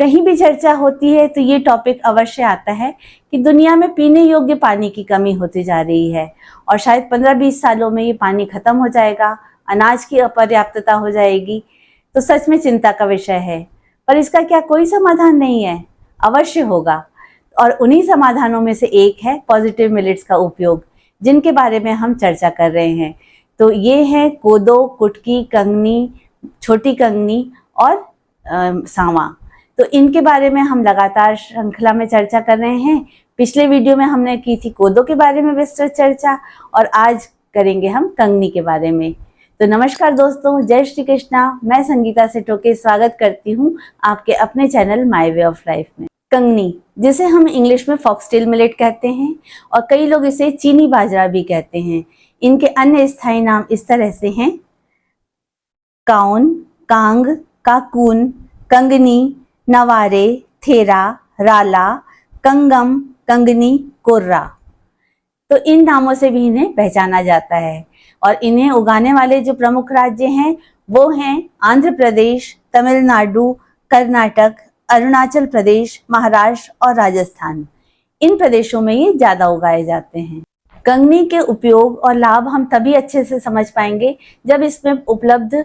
कहीं भी चर्चा होती है तो ये टॉपिक अवश्य आता है कि दुनिया में पीने योग्य पानी की कमी होती जा रही है और शायद 15-20 सालों में ये पानी खत्म हो जाएगा, अनाज की अपर्याप्तता हो जाएगी। तो सच में चिंता का विषय है, पर इसका क्या कोई समाधान नहीं है? अवश्य होगा, और उन्हीं समाधानों में से एक है पॉजिटिव मिलेट्स का उपयोग, जिनके बारे में हम चर्चा कर रहे हैं। तो ये है कोदो, कुटकी, कंगनी, छोटी कंगनी और सांवा। तो इनके बारे में हम लगातार श्रृंखला में चर्चा कर रहे हैं। पिछले वीडियो में हमने की थी कोदो के बारे में विस्तृत चर्चा, और आज करेंगे हम कंगनी के बारे में। तो नमस्कार दोस्तों, जय श्री कृष्णा। मैं संगीता सेठोके स्वागत करती हूँ आपके अपने channel my way of life में। कंगनी, जिसे हम इंग्लिश में फॉक्सटेल मिलेट कहते हैं और कई लोग इसे चीनी बाजरा भी कहते हैं। इनके अन्य स्थायी नाम इस तरह से हैं: काउन, कांग, काकून, कंगनी, नवारे, थेरा, राला, कंगम, कंगनी, कोर्रा। तो इन नामों से भी इन्हें पहचाना जाता है। और इन्हें उगाने वाले जो प्रमुख राज्य हैं वो हैं आंध्र प्रदेश, तमिलनाडु, कर्नाटक, अरुणाचल प्रदेश, महाराष्ट्र और राजस्थान। इन प्रदेशों में ये ज्यादा उगाए जाते हैं। कंगनी के उपयोग और लाभ हम तभी अच्छे से समझ पाएंगे जब इसमें उपलब्ध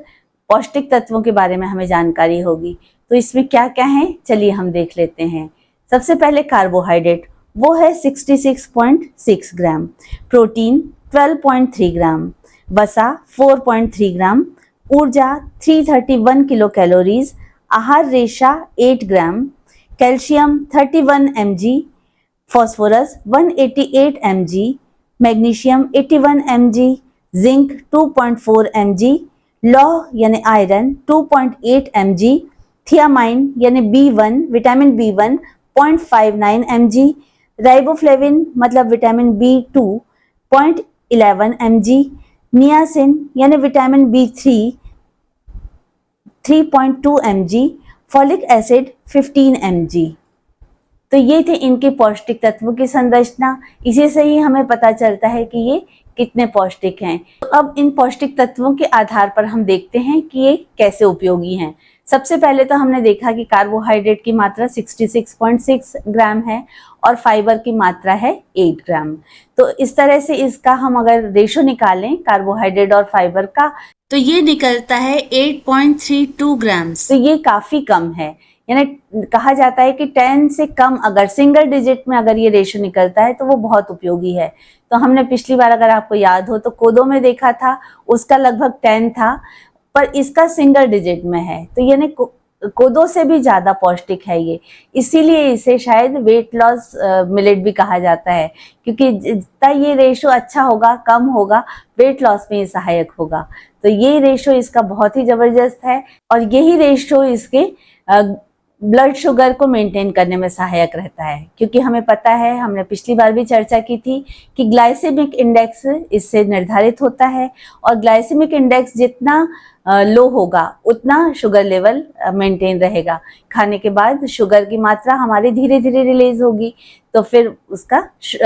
पौष्टिक तत्वों के बारे में हमें जानकारी होगी। तो इसमें क्या क्या है, चलिए हम देख लेते हैं। सबसे पहले कार्बोहाइड्रेट, वो है 66.6 ग्राम, प्रोटीन 12.3 ग्राम, वसा 4.3 ग्राम, ऊर्जा 331 किलो कैलोरीज, आहार रेशा 8 ग्राम, calcium 31 mg, phosphorus 188 mg, magnesium 81 mg, zinc 2.4 mg, लौह यानी आयरन 2.8 mg, थियामाइन यानी B1 vitamin B1 0.59 mg, riboflavin मतलब विटामिन B2 0.11 mg, नियासिन यानी vitamin B3 3.2 mg, folic acid 15 mg। तो ये थे इनके पौष्टिक तत्वों की संरचना। इसी से ही हमें पता चलता है कि ये कितने पौष्टिक हैं। तो अब इन पौष्टिक तत्वों के आधार पर हम देखते हैं कि ये कैसे उपयोगी हैं। सबसे पहले तो हमने देखा कि कार्बोहाइड्रेट की मात्रा 66.6 ग्राम है और फाइबर की मात्रा है 8 ग्राम। तो इस तरह से इसका हम अगर रेशो निकालें कार्बोहाइड्रेट और फाइबर का, तो ये निकलता है 8.32 ग्राम्स। तो ये काफी कम है, यानी कहा जाता है कि 10 से कम अगर सिंगल डिजिट में अगर ये रेशो निकलता है तो वो बहुत उपयोगी है। तो हमने पिछली बार अगर आपको याद हो तो कोदो में देखा था, उसका लगभग 10 था, पर इसका सिंगल डिजिट में है। तो यानी कोदो से भी ज्यादा पौष्टिक है ये, इसीलिए इसे शायद वेट लॉस मिलेट भी कहा जाता है, क्योंकि जितना ये रेशो अच्छा होगा, कम होगा, वेट लॉस में ये सहायक होगा। तो ये रेशो इसका बहुत ही जबरदस्त है और यही रेशो इसके ब्लड शुगर को मेंटेन करने में सहायक रहता है, क्योंकि हमें पता है, हमने पिछली बार भी चर्चा की थी कि ग्लाइसेमिक इंडेक्स इससे निर्धारित होता है और ग्लाइसेमिक इंडेक्स जितना लो होगा उतना शुगर लेवल मेंटेन रहेगा। खाने के बाद शुगर की मात्रा हमारी धीरे धीरे रिलीज होगी, तो फिर उसका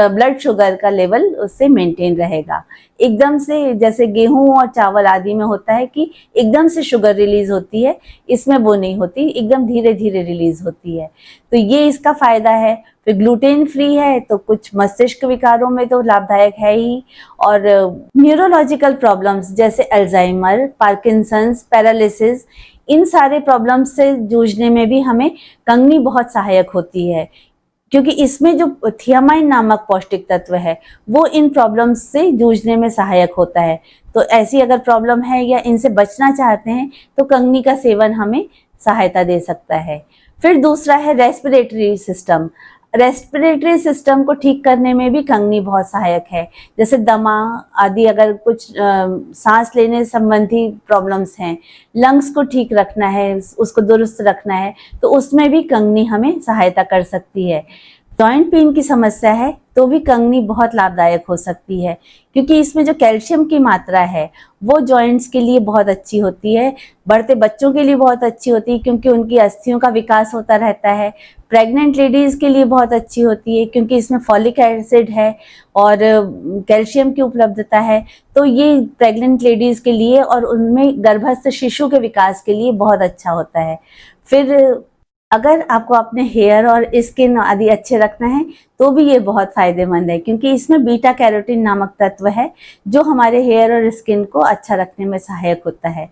ब्लड शुगर का लेवल उससे मेंटेन रहेगा। एकदम से जैसे गेहूं और चावल आदि में होता है कि एकदम से शुगर रिलीज होती है, इसमें वो नहीं होती, एकदम धीरे धीरे रिलीज होती है। तो ये इसका फायदा है। फिर ग्लूटेन फ्री है, तो कुछ मस्तिष्क विकारों में तो लाभदायक है ही, और न्यूरोलॉजिकल प्रॉब्लम्स जैसे अल्जाइमर, पार्किंसंस, पैरालिसिस, इन सारे प्रॉब्लम्स से जूझने में भी हमें कंगनी बहुत सहायक होती है, क्योंकि इसमें जो थियामाइन नामक पौष्टिक तत्व है वो इन प्रॉब्लम्स से जूझने में सहायक होता है। तो ऐसी अगर प्रॉब्लम है या इनसे बचना चाहते हैं तो कंगनी का सेवन हमें सहायता दे सकता है। फिर दूसरा है रेस्पिरेटरी सिस्टम। रेस्पिरेटरी सिस्टम को ठीक करने में भी कंगनी बहुत सहायक है। जैसे दमा आदि, अगर कुछ सांस लेने संबंधी प्रॉब्लम्स हैं, लंग्स को ठीक रखना है, उसको दुरुस्त रखना है, तो उसमें भी कंगनी हमें सहायता कर सकती है। जॉइंट पेन की समस्या है तो भी कंगनी बहुत लाभदायक हो सकती है, क्योंकि इसमें जो कैल्शियम की मात्रा है वो जॉइंट्स के लिए बहुत अच्छी होती है। बढ़ते बच्चों के लिए बहुत अच्छी होती है, क्योंकि उनकी अस्थियों का विकास होता रहता है। प्रेग्नेंट लेडीज के लिए बहुत अच्छी होती है, क्योंकि इसमें फॉलिक एसिड है और कैल्शियम की उपलब्धता है। तो ये प्रेग्नेंट लेडीज के लिए और उनमें गर्भस्थ शिशु के विकास के लिए बहुत अच्छा होता है। फिर अगर आपको अपने हेयर और स्किन आदि अच्छे रखना है तो भी ये बहुत फायदेमंद है, क्योंकि इसमें बीटा कैरोटीन नामक तत्व है जो हमारे हेयर और स्किन को अच्छा रखने में सहायक होता है।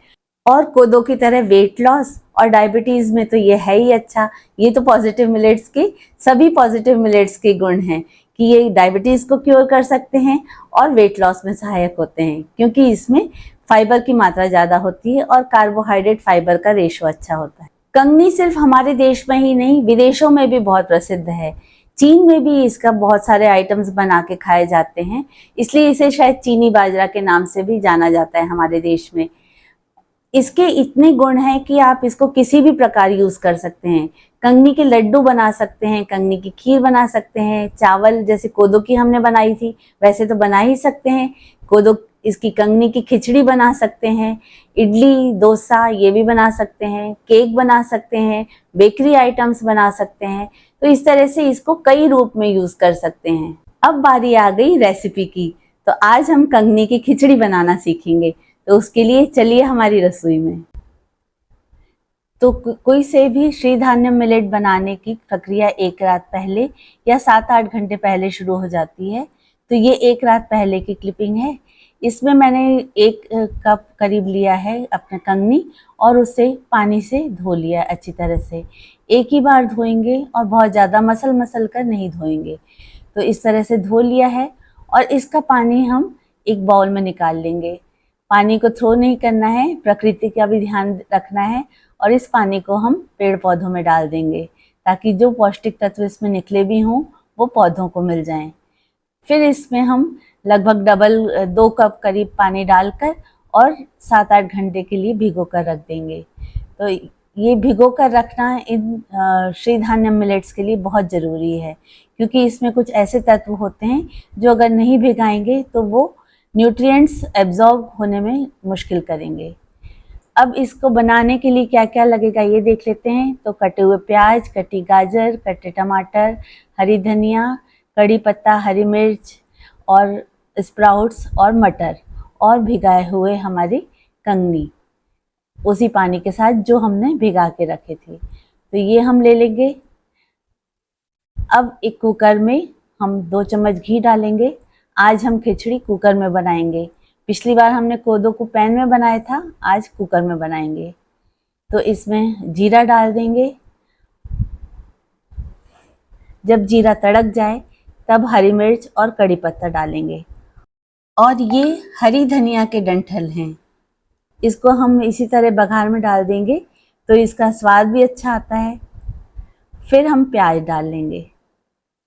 और कोदो की तरह वेट लॉस और डायबिटीज में तो ये है ही अच्छा। ये तो पॉजिटिव मिलेट्स के सभी पॉजिटिव मिलेट्स के गुण हैं कि ये डायबिटीज को क्योर कर सकते हैं और वेट लॉस में सहायक होते हैं, क्योंकि इसमें फाइबर की मात्रा ज्यादा होती है और कार्बोहाइड्रेट फाइबर का रेशो अच्छा होता है। कंगनी सिर्फ हमारे देश में ही नहीं, विदेशों में भी बहुत प्रसिद्ध है। चीन में भी इसका बहुत सारे आइटम्स बना के खाए जाते हैं, इसलिए इसे शायद चीनी बाजरा के नाम से भी जाना जाता है हमारे देश में। इसके इतने गुण हैं कि आप इसको किसी भी प्रकार यूज कर सकते हैं। कंगनी के लड्डू बना सकते हैं, कंगनी की खीर बना सकते हैं, चावल जैसे कोदो की हमने बनाई थी वैसे तो बना ही सकते हैं। कोदो इसकी कंगनी की खिचड़ी बना सकते हैं, इडली डोसा ये भी बना सकते हैं, केक बना सकते हैं, बेकरी आइटम्स बना सकते हैं। तो इस तरह से इसको कई रूप में यूज कर सकते हैं। अब बारी आ गई रेसिपी की, तो आज हम कंगनी की खिचड़ी बनाना सीखेंगे। तो उसके लिए चलिए हमारी रसोई में। तो कोई से भी श्रीधान्य मिलेट बनाने की प्रक्रिया एक रात पहले या 7-8 घंटे पहले शुरू हो जाती है। तो ये एक रात पहले की क्लिपिंग है। इसमें मैंने 1 कप करीब लिया है अपना कंगनी और उसे पानी से धो लिया अच्छी तरह से। एक ही बार धोएंगे और बहुत ज़्यादा मसल कर नहीं धोएंगे। तो इस तरह से धो लिया है और इसका पानी हम एक बाउल में निकाल लेंगे। पानी को थ्रो नहीं करना है, प्रकृति का भी ध्यान रखना है और इस पानी को हम पेड़ पौधों में डाल देंगे ताकि जो पौष्टिक तत्व इसमें निकले भी हों वो पौधों को मिल जाएं। फिर इसमें हम लगभग डबल 2 कप करीब पानी डालकर और 7-8 घंटे के लिए भिगो कर रख देंगे। तो ये भिगो कर रखना इन श्रीधान्य मिलेट्स के लिए बहुत ज़रूरी है, क्योंकि इसमें कुछ ऐसे तत्व होते हैं जो अगर नहीं भिगाएंगे तो वो न्यूट्रिएंट्स एब्जॉर्ब होने में मुश्किल करेंगे। अब इसको बनाने के लिए क्या क्या लगेगा ये देख लेते हैं। तो कटे हुए प्याज, कटी गाजर, कटे टमाटर, हरी धनिया, कड़ी पत्ता, हरी मिर्च और स्प्राउट्स और मटर और भिगाए हुए हमारी कंगनी उसी पानी के साथ जो हमने भिगा के रखे थे। तो ये हम ले लेंगे। अब एक कुकर में हम 2 चम्मच घी डालेंगे। आज हम खिचड़ी कुकर में बनाएंगे। पिछली बार हमने कोदो को पैन में बनाया था, आज कुकर में बनाएंगे। तो इसमें जीरा डाल देंगे। जब जीरा तड़क जाए तब हरी मिर्च और कड़ी पत्ता डालेंगे। और ये हरी धनिया के डंठल हैं, इसको हम इसी तरह बघार में डाल देंगे तो इसका स्वाद भी अच्छा आता है। फिर हम प्याज डाल लेंगे।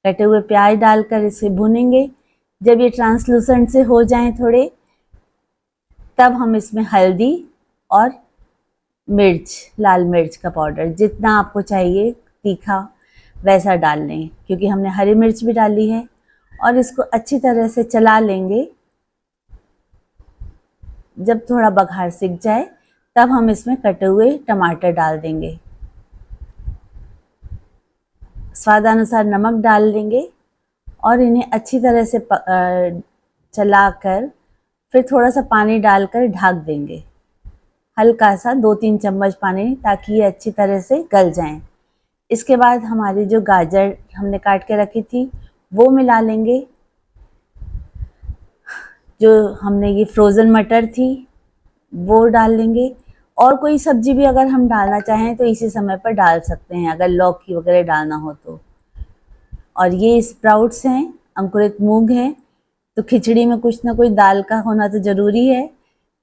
कटे हुए प्याज डालकर इसे भूनेंगे। जब ये ट्रांसलूसेंट से हो जाएं थोड़े, तब हम इसमें हल्दी और मिर्च, लाल मिर्च का पाउडर जितना आपको चाहिए तीखा वैसा डाल लें, क्योंकि हमने हरी मिर्च भी डाली है। और इसको अच्छी तरह से चला लेंगे। जब थोड़ा बघार सिक जाए तब हम इसमें कटे हुए टमाटर डाल देंगे। स्वादानुसार नमक डाल देंगे और इन्हें अच्छी तरह से चलाकर फिर थोड़ा सा पानी डालकर ढक देंगे, हल्का सा 2-3 चम्मच पानी, ताकि ये अच्छी तरह से गल जाएं। इसके बाद हमारी जो गाजर हमने काट के रखी थी वो मिला लेंगे। जो हमने ये फ्रोज़न मटर थी वो डाल लेंगे। और कोई सब्जी भी अगर हम डालना चाहें तो इसी समय पर डाल सकते हैं, अगर लौकी वगैरह डालना हो तो। और ये स्प्राउट्स हैं, अंकुरित मूंग हैं। तो खिचड़ी में कुछ ना कुछ दाल का होना तो ज़रूरी है,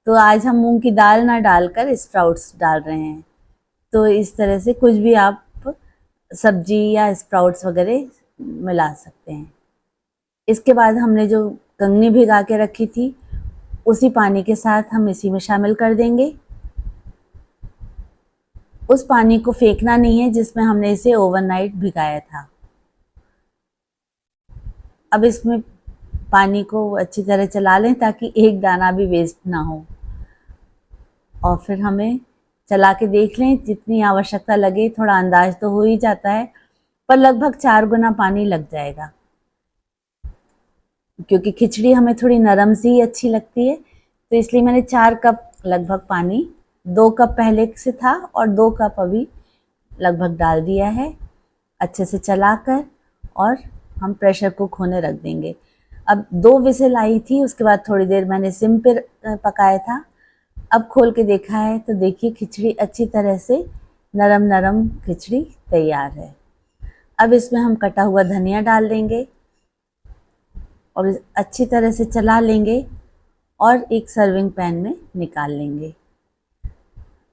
तो आज हम मूंग की दाल ना डालकर स्प्राउट्स डाल रहे हैं। तो इस तरह से कुछ भी आप सब्जी या स्प्राउट्स वगैरह मिला सकते हैं। इसके बाद हमने जो कंगनी भिगा के रखी थी उसी पानी के साथ हम इसी में शामिल कर देंगे। उस पानी को फेंकना नहीं है जिसमें हमने इसे ओवरनाइट भिगाया था। अब इसमें पानी को अच्छी तरह चला लें ताकि एक दाना भी वेस्ट ना हो। और फिर हमें चला के देख लें, जितनी आवश्यकता लगे, थोड़ा अंदाज तो हो ही जाता है, पर लगभग 4 गुना पानी लग जाएगा, क्योंकि खिचड़ी हमें थोड़ी नरम सी अच्छी लगती है। तो इसलिए मैंने 4 कप लगभग पानी, 2 कप पहले से था और 2 कप अभी लगभग डाल दिया है, अच्छे से चलाकर, और हम प्रेशर कुक होने रख देंगे। अब 2 विसिल आई थी, उसके बाद थोड़ी देर मैंने सिम पे पकाया था। अब खोल के देखा है तो देखिए खिचड़ी अच्छी तरह से नरम नरम खिचड़ी तैयार है। अब इसमें हम कटा हुआ धनिया डाल देंगे और अच्छी तरह से चला लेंगे और एक सर्विंग पैन में निकाल लेंगे।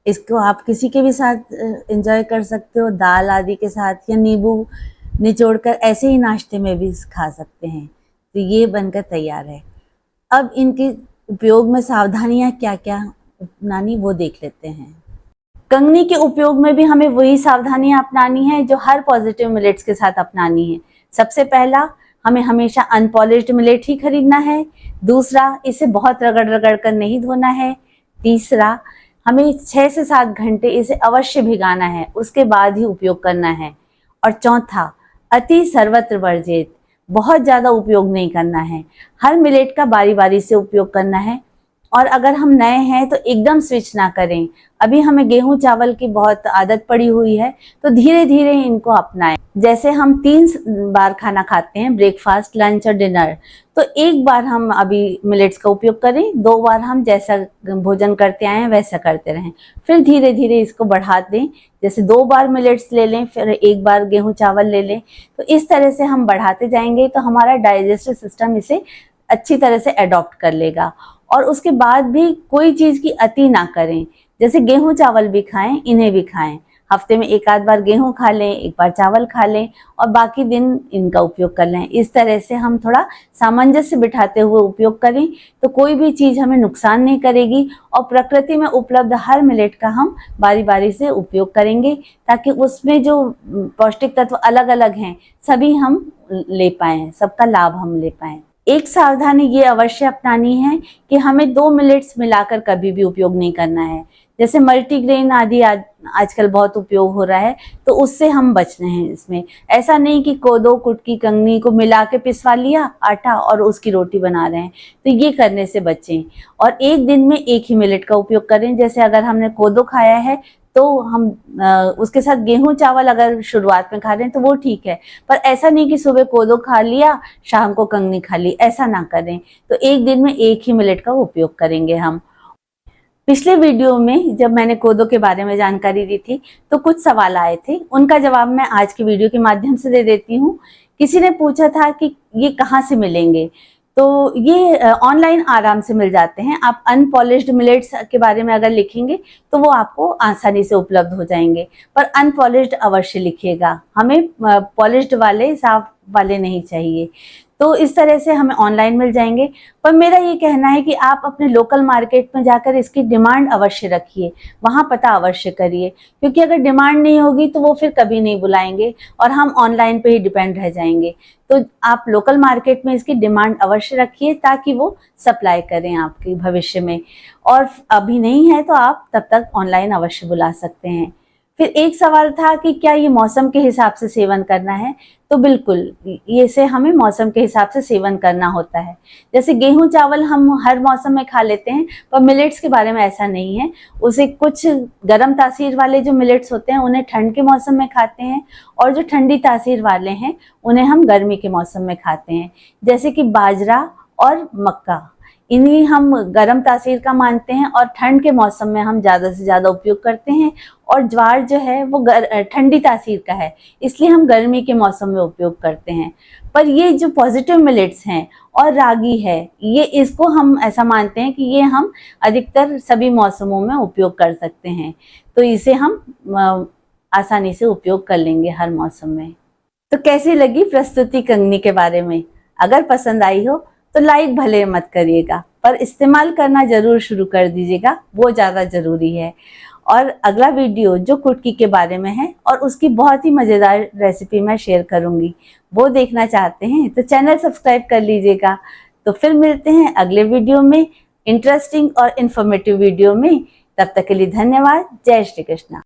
इसको आप किसी के भी साथ एंजॉय कर सकते हो, दाल आदि के साथ, या नींबू निचोड़कर ऐसे ही नाश्ते में भी खा सकते हैं। तो ये बनकर तैयार है। अब इनके उपयोग में सावधानियां क्या क्या अपनानी वो देख लेते हैं। कंगनी के उपयोग में भी हमें वही सावधानियां अपनानी है जो हर पॉजिटिव मिलेट्स के साथ अपनानी है। सबसे पहला, हमें हमेशा अनपॉलिश्ड मिलेट ही खरीदना है। दूसरा, इसे बहुत रगड़ रगड़ कर नहीं धोना है। तीसरा, हमें 6 से 7 घंटे इसे अवश्य भिगाना है, उसके बाद ही उपयोग करना है। और चौथा, अति सर्वत्र वर्जित, बहुत ज़्यादा उपयोग नहीं करना है। हर मिलेट का बारी बारी से उपयोग करना है। और अगर हम नए हैं तो एकदम स्विच ना करें। अभी हमें गेहूं चावल की बहुत आदत पड़ी हुई है, तो धीरे धीरे इनको अपनाएं। जैसे हम 3 बार खाना खाते हैं, ब्रेकफास्ट, लंच और डिनर, तो 1 बार हम अभी मिलेट्स का उपयोग करें, 2 बार हम जैसा भोजन करते आए हैं वैसा करते रहें। फिर धीरे धीरे इसको बढ़ा दें, जैसे 2 बार मिलेट्स ले लें, फिर 1 बार गेहूं चावल ले लें। तो इस तरह से हम बढ़ाते जाएंगे तो हमारा डाइजेस्टिव सिस्टम इसे अच्छी तरह से अडॉप्ट कर लेगा। और उसके बाद भी कोई चीज़ की अति ना करें। जैसे गेहूं चावल भी खाएं, इन्हें भी खाएं। हफ्ते में 1 आध बार गेहूं खा लें, 1 बार चावल खा लें और बाकी दिन इनका उपयोग कर लें। इस तरह से हम थोड़ा सामंजस्य बिठाते हुए उपयोग करें तो कोई भी चीज़ हमें नुकसान नहीं करेगी। और प्रकृति में उपलब्ध हर मिलेट का हम बारी बारी से उपयोग करेंगे, ताकि उसमें जो पौष्टिक तत्व अलग अलग हैं सभी हम ले पाएँ, सबका लाभ हम ले पाएँ। एक सावधानी ये अवश्य अपनानी है कि हमें 2 मिलेट्स मिलाकर कभी भी उपयोग नहीं करना है। जैसे मल्टीग्रेन आदि आजकल बहुत उपयोग हो रहा है, तो उससे हम बच रहे हैं इसमें। ऐसा नहीं कि कोदो, कुटकी, कंगनी को मिला के पिसवा लिया आटा और उसकी रोटी बना रहे हैं, तो ये करने से बचें। और एक दिन में एक ही मिलेट का उपयोग करें। जैसे अगर हमने कोदो खाया है तो हम उसके साथ गेहूं चावल अगर शुरुआत में खा रहे हैं तो वो ठीक है, पर ऐसा नहीं कि सुबह कोदो खा लिया, शाम को कंगनी खा ली, ऐसा ना करें। तो एक दिन में एक ही मिलेट का उपयोग करेंगे हम। पिछले वीडियो में जब मैंने कोदो के बारे में जानकारी दी थी तो कुछ सवाल आए थे, उनका जवाब मैं आज की वीडियो के माध्यम से दे देती हूँ। किसी ने पूछा था कि ये कहाँ से मिलेंगे, तो ये ऑनलाइन आराम से मिल जाते हैं। आप अनपॉलिश्ड मिलेट्स के बारे में अगर लिखेंगे तो वो आपको आसानी से उपलब्ध हो जाएंगे, पर अनपॉलिश्ड अवश्य लिखिएगा, हमें पॉलिश्ड वाले, साफ वाले नहीं चाहिए। तो इस तरह से हमें ऑनलाइन मिल जाएंगे। पर मेरा ये कहना है कि आप अपने लोकल मार्केट में जाकर इसकी डिमांड अवश्य रखिए, वहाँ पता अवश्य करिए, क्योंकि अगर डिमांड नहीं होगी तो वो फिर कभी नहीं बुलाएंगे और हम ऑनलाइन पे ही डिपेंड रह जाएंगे। तो आप लोकल मार्केट में इसकी डिमांड अवश्य रखिए ताकि वो सप्लाई करें आपके भविष्य में। और अभी नहीं है तो आप तब तक ऑनलाइन अवश्य बुला सकते हैं। फिर एक सवाल था कि क्या ये मौसम के हिसाब से सेवन करना है, तो बिल्कुल ये से हमें मौसम के हिसाब से सेवन करना होता है। जैसे गेहूं चावल हम हर मौसम में खा लेते हैं, पर मिलेट्स के बारे में ऐसा नहीं है। उसे कुछ गर्म तासीर वाले जो मिलेट्स होते हैं उन्हें ठंड के मौसम में खाते हैं, और जो ठंडी तासीर वाले हैं उन्हें हम गर्मी के मौसम में खाते हैं। जैसे कि बाजरा और मक्का, इन्हीं हम गर्म तासीर का मानते हैं और ठंड के मौसम में हम ज़्यादा से ज़्यादा उपयोग करते हैं। और ज्वार जो है वो ठंडी तासीर का है, इसलिए हम गर्मी के मौसम में उपयोग करते हैं। पर ये जो पॉजिटिव मिलेट्स हैं और रागी है, ये इसको हम ऐसा मानते हैं कि ये हम अधिकतर सभी मौसमों में उपयोग कर सकते हैं, तो इसे हम आसानी से उपयोग कर लेंगे हर मौसम में। तो कैसी लगी प्रस्तुति कंगनी के बारे में? अगर पसंद आई हो तो लाइक भले मत करिएगा, पर इस्तेमाल करना जरूर शुरू कर दीजिएगा, वो ज़्यादा ज़रूरी है। और अगला वीडियो जो कुटकी के बारे में है और उसकी बहुत ही मज़ेदार रेसिपी मैं शेयर करूँगी, वो देखना चाहते हैं तो चैनल सब्सक्राइब कर लीजिएगा। तो फिर मिलते हैं अगले वीडियो में, इंटरेस्टिंग और इन्फॉर्मेटिव वीडियो में। तब तक के लिए धन्यवाद। जय श्री कृष्णा।